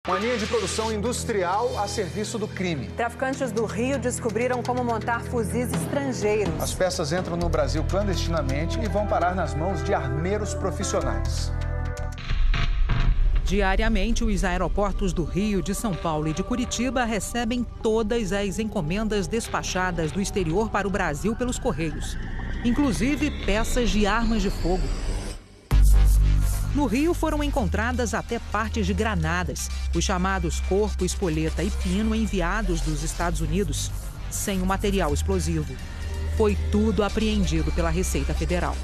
Uma linha de produção industrial a serviço do crime. Traficantes do Rio descobriram como montar fuzis estrangeiros. As peças entram no Brasil clandestinamente e vão parar nas mãos de armeiros profissionais. Diariamente, os aeroportos do Rio, de São Paulo e de Curitiba recebem todas as encomendas despachadas do exterior para o Brasil pelos Correios, inclusive peças de armas de fogo. No Rio foram encontradas até partes de granadas, os chamados corpo, espoleta e pino enviados dos Estados Unidos, sem o material explosivo. Foi tudo apreendido pela Receita Federal.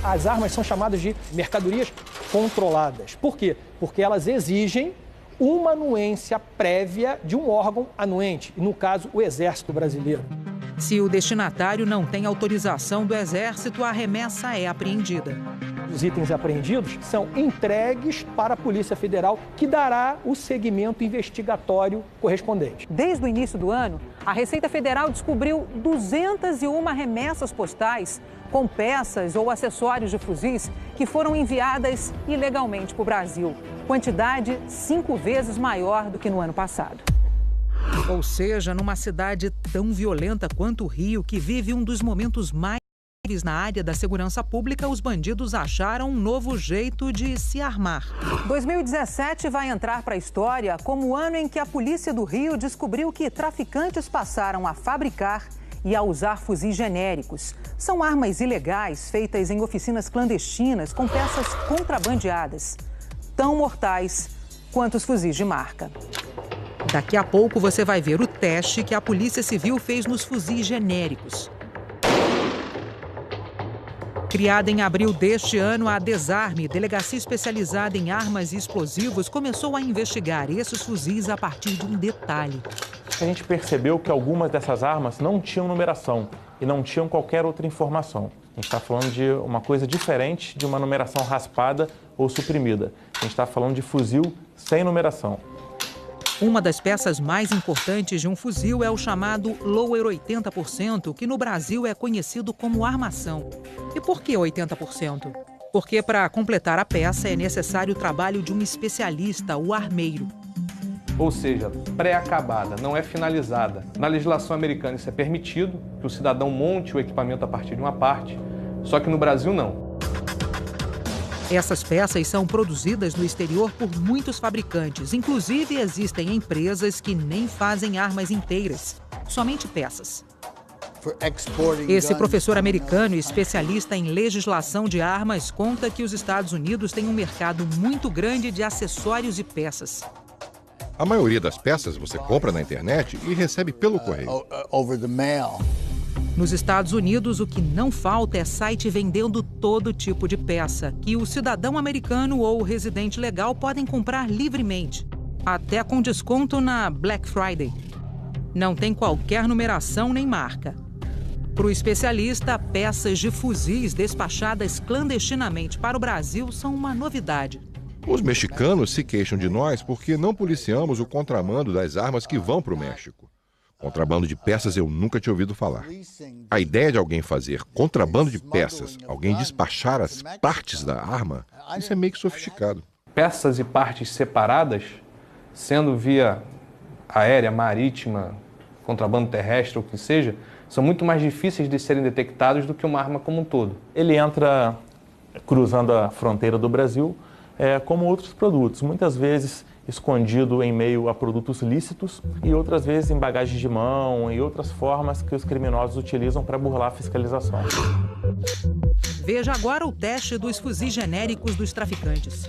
As armas são chamadas de mercadorias controladas. Por quê? Porque elas exigem uma anuência prévia de um órgão anuente, no caso, o Exército Brasileiro. Se o destinatário não tem autorização do Exército, a remessa é apreendida. Os itens apreendidos são entregues para a Polícia Federal, que dará o segmento investigatório correspondente. Desde o início do ano, a Receita Federal descobriu 201 remessas postais com peças ou acessórios de fuzis que foram enviadas ilegalmente para o Brasil. Quantidade 5 vezes maior do que no ano passado. Ou seja, numa cidade tão violenta quanto o Rio, que vive um dos momentos mais na área da segurança pública, os bandidos acharam um novo jeito de se armar. 2017 vai entrar para a história como o ano em que a Polícia do Rio descobriu que traficantes passaram a fabricar e a usar fuzis genéricos. São armas ilegais feitas em oficinas clandestinas com peças contrabandeadas, tão mortais quanto os fuzis de marca. Daqui a pouco você vai ver o teste que a Polícia Civil fez nos fuzis genéricos. Criada em abril deste ano, a Desarme, delegacia especializada em armas e explosivos, começou a investigar esses fuzis a partir de um detalhe. A gente percebeu que algumas dessas armas não tinham numeração e não tinham qualquer outra informação. A gente está falando de uma coisa diferente de uma numeração raspada ou suprimida. A gente está falando de fuzil sem numeração. Uma das peças mais importantes de um fuzil é o chamado Lower 80%, que no Brasil é conhecido como armação. E por que 80%? Porque para completar a peça é necessário o trabalho de um especialista, o armeiro. Ou seja, pré-acabada, não é finalizada. Na legislação americana isso é permitido, que o cidadão monte o equipamento a partir de uma parte, só que no Brasil não. Essas peças são produzidas no exterior por muitos fabricantes. Inclusive, existem empresas que nem fazem armas inteiras, somente peças. Esse professor americano, especialista em legislação de armas, conta que os Estados Unidos têm um mercado muito grande de acessórios e peças. A maioria das peças você compra na internet e recebe pelo correio. Nos Estados Unidos, o que não falta é site vendendo todo tipo de peça, que o cidadão americano ou o residente legal podem comprar livremente, até com desconto na Black Friday. Não tem qualquer numeração nem marca. Para o especialista, peças de fuzis despachadas clandestinamente para o Brasil são uma novidade. Os mexicanos se queixam de nós porque não policiamos o contrabando das armas que vão para o México. Contrabando de peças eu nunca tinha ouvido falar. A ideia de alguém fazer contrabando de peças, alguém despachar as partes da arma, isso é meio que sofisticado. Peças e partes separadas, sendo via aérea, marítima, contrabando terrestre ou o que seja, são muito mais difíceis de serem detectados do que uma arma como um todo. Ele entra cruzando a fronteira do Brasil como outros produtos, muitas vezes escondido em meio a produtos lícitos e outras vezes em bagagens de mão e outras formas que os criminosos utilizam para burlar a fiscalização. Veja agora o teste dos fuzis genéricos dos traficantes.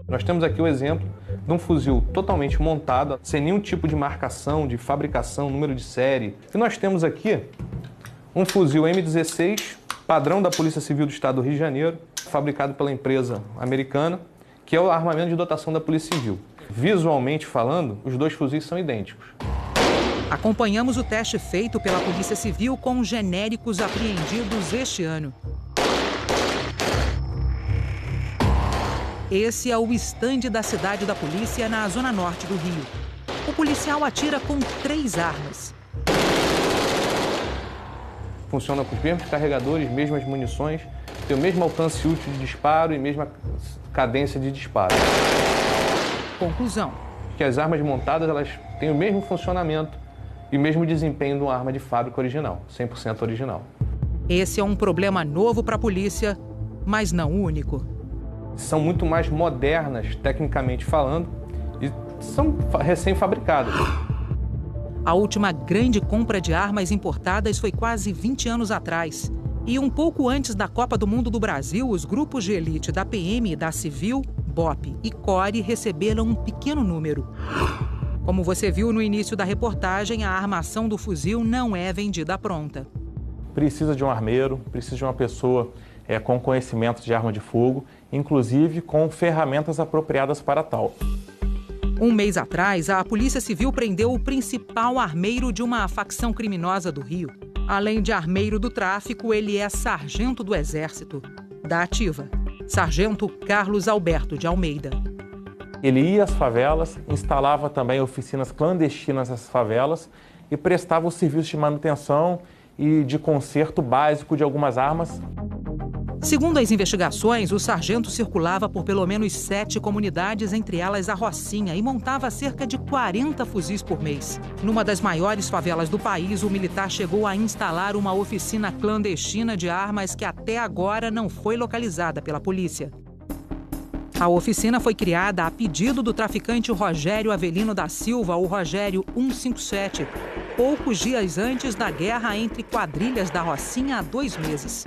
Nós temos aqui o exemplo de um fuzil totalmente montado, sem nenhum tipo de marcação, de fabricação, número de série. E nós temos aqui um fuzil M16, padrão da Polícia Civil do Estado do Rio de Janeiro, fabricado pela empresa americana, que é o armamento de dotação da Polícia Civil. Visualmente falando, os dois fuzis são idênticos. Acompanhamos o teste feito pela Polícia Civil com genéricos apreendidos este ano. Esse é o estande da cidade da polícia na zona norte do Rio. O policial atira com 3 armas. Funciona com os mesmos carregadores, mesmas munições, tem o mesmo alcance útil de disparo e mesma cadência de disparo. Conclusão: que as armas montadas elas têm o mesmo funcionamento e o mesmo desempenho de uma arma de fábrica original, 100% original. esse é um problema novo para a polícia, mas não o único. São muito mais modernas, tecnicamente falando, e são recém-fabricadas. A última grande compra de armas importadas foi quase 20 anos atrás. E um pouco antes da Copa do Mundo do Brasil, os grupos de elite da PM e da Civil, BOP e CORE receberam um pequeno número. Como você viu no início da reportagem, a armação do fuzil não é vendida pronta. Precisa de um armeiro, precisa de uma pessoa com conhecimento de arma de fogo, inclusive com ferramentas apropriadas para tal. Um mês atrás, a Polícia Civil prendeu o principal armeiro de uma facção criminosa do Rio. Além de armeiro do tráfico, ele é sargento do Exército, da Ativa, Sargento Carlos Alberto de Almeida. Ele ia às favelas, instalava também oficinas clandestinas nessas favelas e prestava o serviço de manutenção e de conserto básico de algumas armas. Segundo as investigações, o sargento circulava por pelo menos 7 comunidades, entre elas a Rocinha, e montava cerca de 40 fuzis por mês. Numa das maiores favelas do país, o militar chegou a instalar uma oficina clandestina de armas que até agora não foi localizada pela polícia. A oficina foi criada a pedido do traficante Rogério Avelino da Silva, o Rogério 157, poucos dias antes da guerra entre quadrilhas da Rocinha há 2 meses.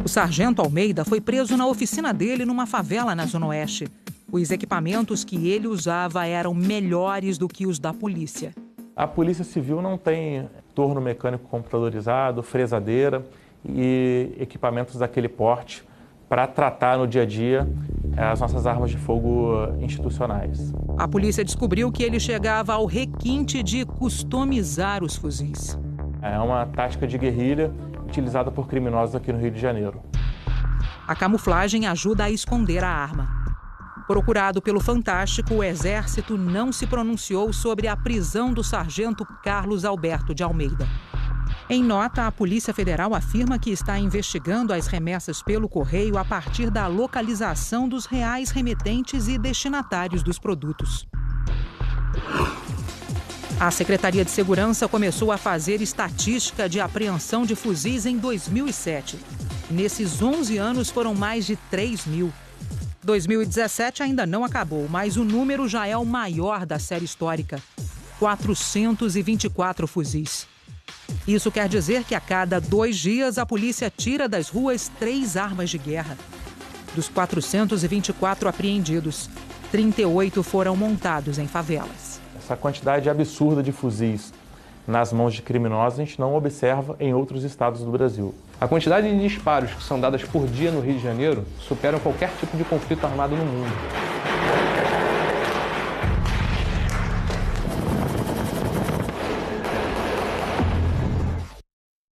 O sargento Almeida foi preso na oficina dele numa favela na Zona Oeste. Os equipamentos que ele usava eram melhores do que os da polícia. A Polícia Civil não tem torno mecânico computadorizado, fresadeira e equipamentos daquele porte para tratar no dia a dia as nossas armas de fogo institucionais. A polícia descobriu que ele chegava ao requinte de customizar os fuzis. É uma tática de guerrilha utilizada por criminosos aqui no Rio de Janeiro. A camuflagem ajuda a esconder a arma. Procurado pelo Fantástico, o Exército não se pronunciou sobre a prisão do sargento Carlos Alberto de Almeida. Em nota, a Polícia Federal afirma que está investigando as remessas pelo correio a partir da localização dos reais remetentes e destinatários dos produtos. A Secretaria de Segurança começou a fazer estatística de apreensão de fuzis em 2007. Nesses 11 anos foram mais de 3 mil. 2017 ainda não acabou, mas o número já é o maior da série histórica: 424 fuzis. Isso quer dizer que a cada 2 dias a polícia tira das ruas 3 armas de guerra. Dos 424 apreendidos, 38 foram montados em favelas. Essa quantidade absurda de fuzis nas mãos de criminosos a gente não observa em outros estados do Brasil. A quantidade de disparos que são dadas por dia no Rio de Janeiro superam qualquer tipo de conflito armado no mundo.